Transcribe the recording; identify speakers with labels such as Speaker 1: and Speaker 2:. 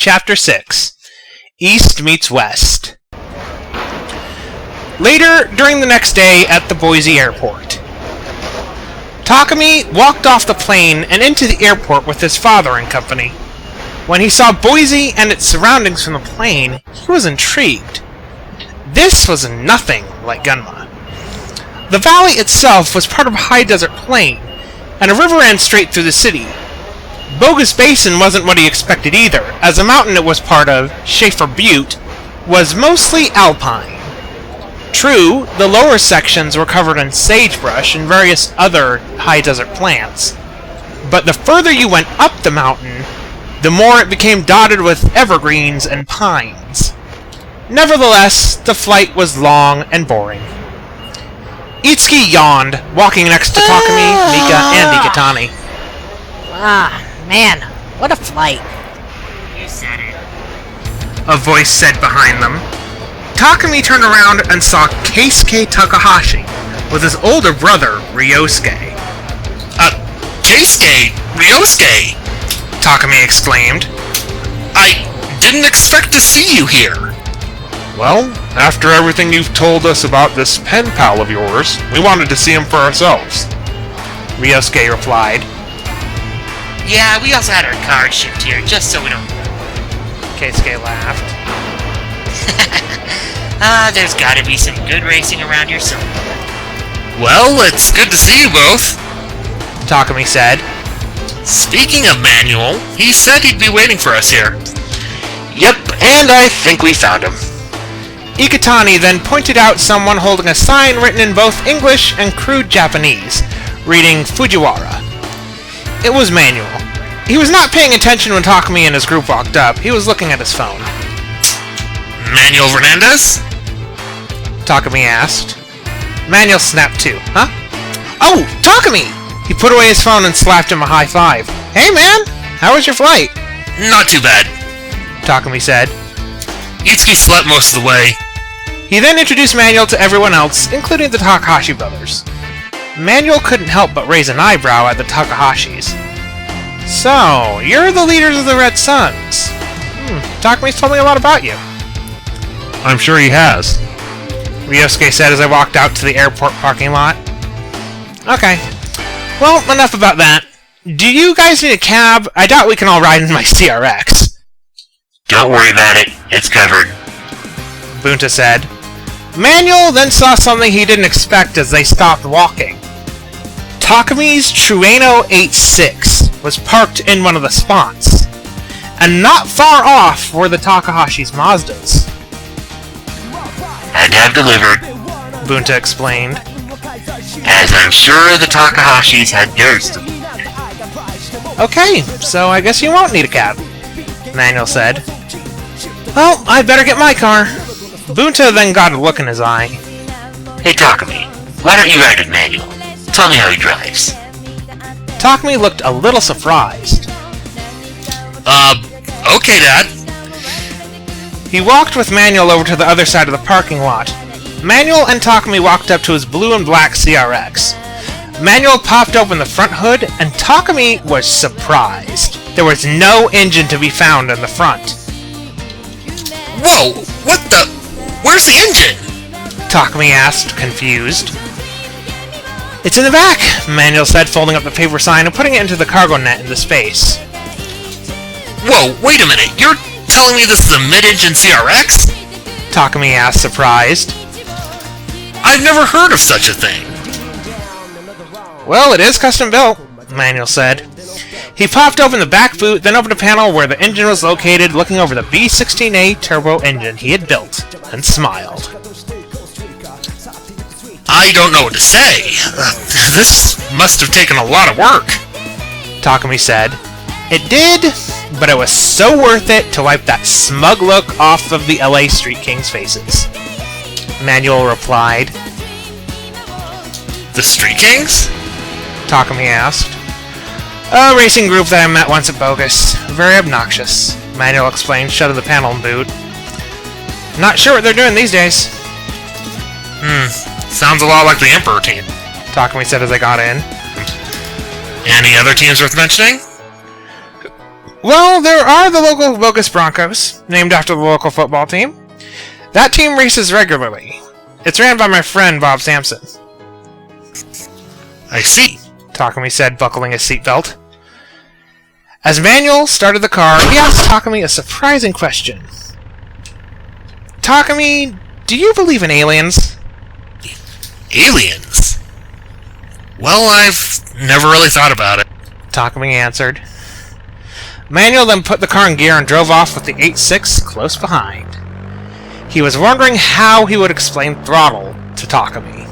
Speaker 1: Chapter 6 East Meets West. Later, during the next day at the Boise airport, Takumi walked off the plane and into the airport with his father and company. When he saw Boise and its surroundings from the plane, he was intrigued. This was nothing like Gunma. The valley itself was part of a high desert plain, and a river ran straight through the city. Bogus Basin wasn't what he expected either, as the mountain it was part of, Schaefer Butte, was mostly alpine. True, the lower sections were covered in sagebrush and various other high desert plants, but the further you went up the mountain, the more it became dotted with evergreens and pines. Nevertheless, the flight was long and boring. Itsuki yawned, walking next to Takumi, Mika, and Iketani.
Speaker 2: Man, what a flight.
Speaker 3: You said it.
Speaker 1: A voice said behind them. Takumi turned around and saw Keisuke Takahashi with his older brother, Ryosuke.
Speaker 4: Keisuke! Ryosuke!
Speaker 1: Takumi exclaimed.
Speaker 4: I didn't expect to see you here.
Speaker 5: Well, after everything you've told us about this pen pal of yours, we wanted to see him for ourselves.
Speaker 1: Ryosuke replied.
Speaker 3: Yeah, we also had our cars shipped here, just so we don't...
Speaker 1: Keisuke laughed.
Speaker 3: There's gotta be some good racing around here somewhere.
Speaker 4: Well, it's good to see you both.
Speaker 1: Takumi said.
Speaker 4: Speaking of Manuel, he said he'd be waiting for us here.
Speaker 6: Yep, and I think we found him.
Speaker 1: Iketani then pointed out someone holding a sign written in both English and crude Japanese, reading Fujiwara. It was Manuel. He was not paying attention when Takumi and his group walked up. He was looking at his phone.
Speaker 4: Manuel Vernandez?
Speaker 1: Takumi asked. Manuel snapped too. Huh? Oh, Takumi! He put away his phone and slapped him a high five. Hey man, how was your flight?
Speaker 4: Not too bad,
Speaker 1: Takumi said.
Speaker 4: Itsuki slept most of the way.
Speaker 1: He then introduced Manuel to everyone else, including the Takahashi brothers. Manuel couldn't help but raise an eyebrow at the Takahashis. So, you're the leaders of the Red Suns. Takumi's told me a lot about you.
Speaker 5: I'm sure he has.
Speaker 1: Ryosuke said as I walked out to the airport parking lot. Okay. Well, enough about that. Do you guys need a cab? I doubt we can all ride in my CR-X.
Speaker 6: Don't worry about it. It's covered.
Speaker 1: Bunta said. Manuel then saw something he didn't expect as they stopped walking. Takumi's Trueno 86 was parked in one of the spots, and not far off were the Takahashi's Mazdas.
Speaker 6: Had to have delivered,
Speaker 1: Bunta explained.
Speaker 6: as I'm sure the Takahashis had theirs to.
Speaker 1: Okay, so I guess you won't need a cab, Manuel said. Well, I better get my car. Bunta then got a look in his eye.
Speaker 6: Hey Takumi, why don't you ride with Manuel? Tell me how he drives.
Speaker 1: Takumi looked a little surprised.
Speaker 4: Okay, Dad.
Speaker 1: He walked with Manuel over to the other side of the parking lot. Manuel and Takumi walked up to his blue and black CR-X. Manuel popped open the front hood, and Takumi was surprised. There was no engine to be found in the front.
Speaker 4: Whoa! What the... Where's the engine?
Speaker 1: Takumi asked, confused. It's in the back, Manuel said, folding up the paper sign and putting it into the cargo net into space.
Speaker 4: Whoa, wait a minute. You're telling me this is a mid-engine CR-X?
Speaker 1: Takumi asked, surprised.
Speaker 4: I've never heard of such a thing.
Speaker 1: Well, it is custom built, Manuel said. He popped open the back boot, then opened a panel where the engine was located, looking over the B16A turbo engine he had built, and smiled.
Speaker 4: I don't know what to say. This must have taken a lot of work.
Speaker 1: Takumi said. It did, but it was so worth it to wipe that smug look off of the LA Street Kings' faces. Manuel replied.
Speaker 4: The Street Kings?
Speaker 1: Takumi asked. A racing group that I met once at Bogus. Very obnoxious, Manuel explained, shutting the panel and boot. Not sure what they're doing these days.
Speaker 4: Sounds a lot like the Emperor team.
Speaker 1: Takumi said as I got in.
Speaker 4: Any other teams worth mentioning?
Speaker 1: Well, there are the local Bogus Broncos, named after the local football team. That team races regularly. It's ran by my friend Bob Sampson.
Speaker 4: I see.
Speaker 1: Takumi said, buckling his seatbelt. As Manuel started the car, he asked Takumi a surprising question. Takumi, do you believe in aliens?
Speaker 4: Aliens? Well, I've never really thought about it.
Speaker 1: Takumi answered. Manuel then put the car in gear and drove off with the 8.6 close behind. He was wondering how he would explain Throttle to Takumi.